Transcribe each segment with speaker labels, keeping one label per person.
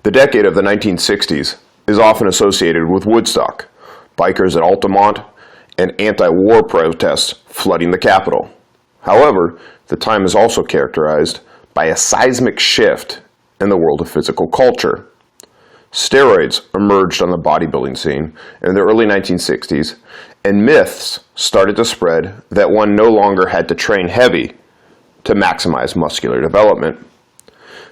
Speaker 1: The decade of the 1960s is often associated with Woodstock, bikers at Altamont, and anti-war protests flooding the Capitol. However, the time is also characterized by a seismic shift in the world of physical culture. Steroids emerged on the bodybuilding scene in the early 1960s, and myths started to spread that one no longer had to train heavy to maximize muscular development.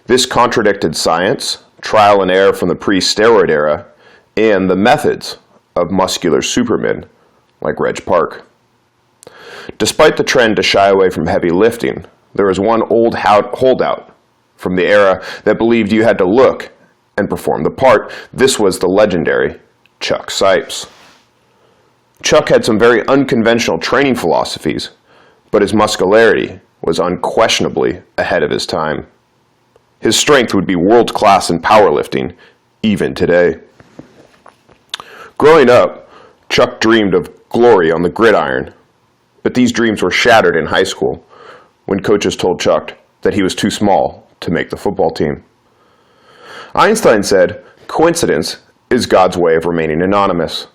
Speaker 1: This contradicted science, trial and error from the pre-steroid era, and the methods of muscular supermen like Reg Park. Despite the trend to shy away from heavy lifting, there was one old holdout from the era that believed you had to look and perform the part. This was the legendary Chuck Sipes. Chuck had some very unconventional training philosophies, but his muscularity was unquestionably ahead of his time. His strength would be world-class in powerlifting, even today. Growing up, Chuck dreamed of glory on the gridiron, but these dreams were shattered in high school when coaches told Chuck that he was too small to make the football team. Einstein said, "Coincidence is God's way of remaining anonymous."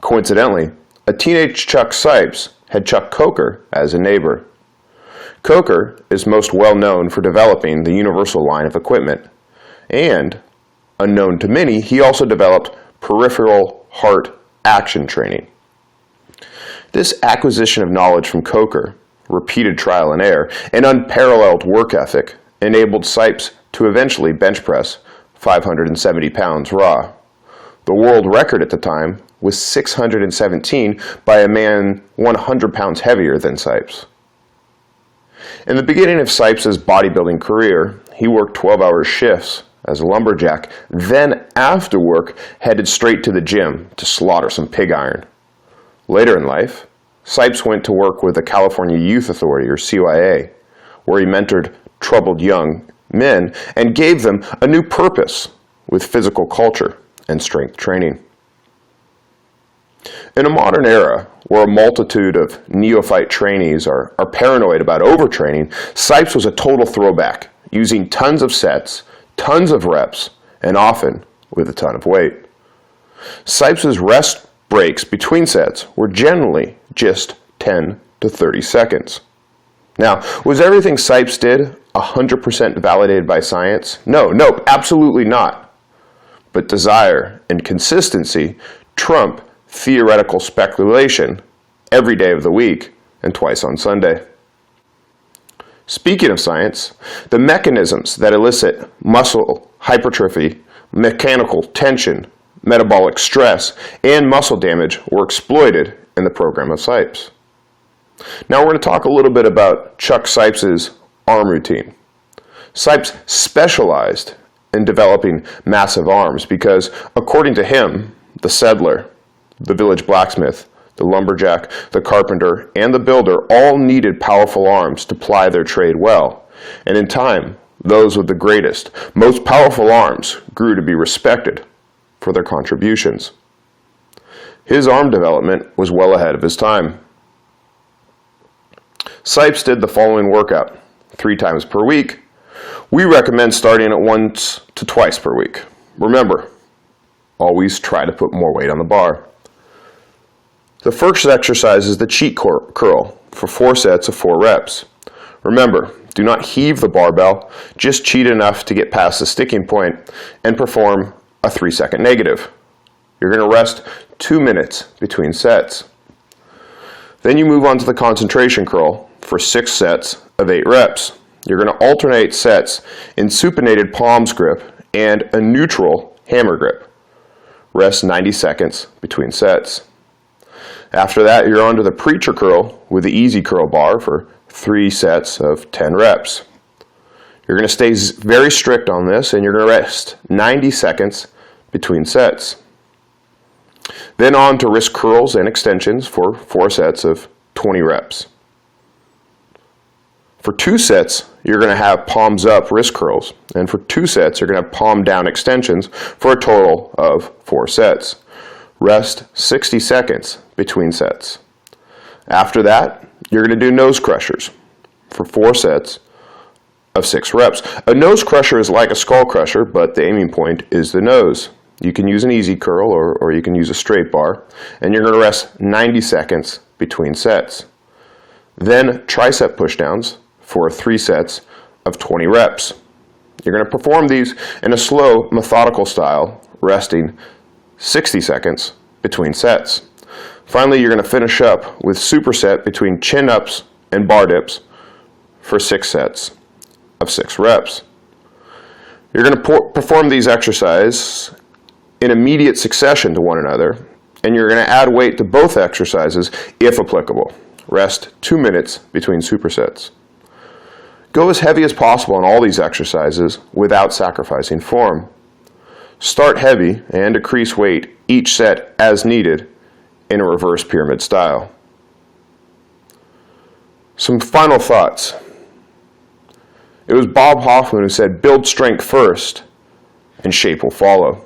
Speaker 1: Coincidentally, a teenage Chuck Sipes had Chuck Coker as a neighbor. Coker is most well known for developing the Universal line of equipment, and, unknown to many, he also developed peripheral heart action training. This acquisition of knowledge from Coker, repeated trial and error, and unparalleled work ethic enabled Sipes to eventually bench press 570 pounds raw. The world record at the time was 617 by a man 100 pounds heavier than Sipes. In the beginning of Sipes' bodybuilding career, he worked 12-hour shifts as a lumberjack, then after work headed straight to the gym to slaughter some pig iron. Later in life, Sipes went to work with the California Youth Authority, or CYA, where he mentored troubled young men and gave them a new purpose with physical culture and strength training. In a modern era, where a multitude of neophyte trainees are paranoid about overtraining, Sipes was a total throwback, using tons of sets, tons of reps, and often with a ton of weight. Sipes' rest breaks between sets were generally just 10 to 30 seconds. Now, was everything Sipes did 100% validated by science? No, absolutely not. But desire and consistency trump theoretical speculation every day of the week and twice on Sunday. Speaking of science, the mechanisms that elicit muscle hypertrophy, mechanical tension, metabolic stress, and muscle damage were exploited in the program of Sipes. Now we're going to talk a little bit about Chuck Sipes' arm routine. Sipes specialized in developing massive arms because, according to him, the settler, the village blacksmith, the lumberjack, the carpenter, and the builder all needed powerful arms to ply their trade well. And in time, those with the greatest, most powerful arms grew to be respected for their contributions. His arm development was well ahead of his time. Sipes did the following workout 3 times per week. We recommend starting at once to twice per week. Remember, always try to put more weight on the bar. The first exercise is the cheat curl for 4 sets of 4 reps. Remember, do not heave the barbell, just cheat enough to get past the sticking point and perform a 3-second negative. You're going to rest 2 minutes between sets. Then you move on to the concentration curl for 6 sets of 8 reps. You're going to alternate sets in supinated palms grip and a neutral hammer grip. Rest 90 seconds between sets. After that, you're on to the preacher curl with the easy curl bar for 3 sets of 10 reps. You're going to stay very strict on this, and you're going to rest 90 seconds between sets. Then on to wrist curls and extensions for 4 sets of 20 reps. For 2 sets, you're going to have palms up wrist curls, and for 2 sets, you're going to have palm down extensions for a total of 4 sets. Rest 60 seconds between sets. After that, you're going to do nose crushers for 4 sets of 6 reps. A nose crusher is like a skull crusher, but the aiming point is the nose. You can use an easy curl or you can use a straight bar, and you're going to rest 90 seconds between sets. Then tricep pushdowns for 3 sets of 20 reps. You're going to perform these in a slow, methodical style, resting 60 seconds between sets. Finally, you're going to finish up with superset between chin-ups and bar dips for 6 sets of 6 reps. You're going to perform these exercises in immediate succession to one another, and you're going to add weight to both exercises if applicable. Rest 2 minutes between supersets. Go as heavy as possible on all these exercises without sacrificing form. Start heavy and decrease weight each set as needed in a reverse pyramid style. Some final thoughts. It was Bob Hoffman who said, "Build strength first, and shape will follow."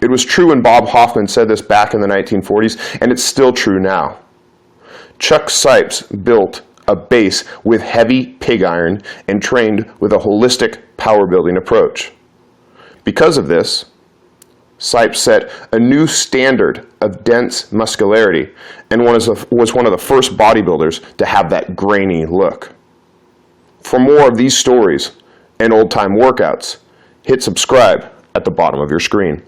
Speaker 1: It was true when Bob Hoffman said this back in the 1940s, and it's still true now. Chuck Sipes built a base with heavy pig iron and trained with a holistic power building approach. Because of this, Sipes set a new standard of dense muscularity and was one of the first bodybuilders to have that grainy look. For more of these stories and old-time workouts, hit subscribe at the bottom of your screen.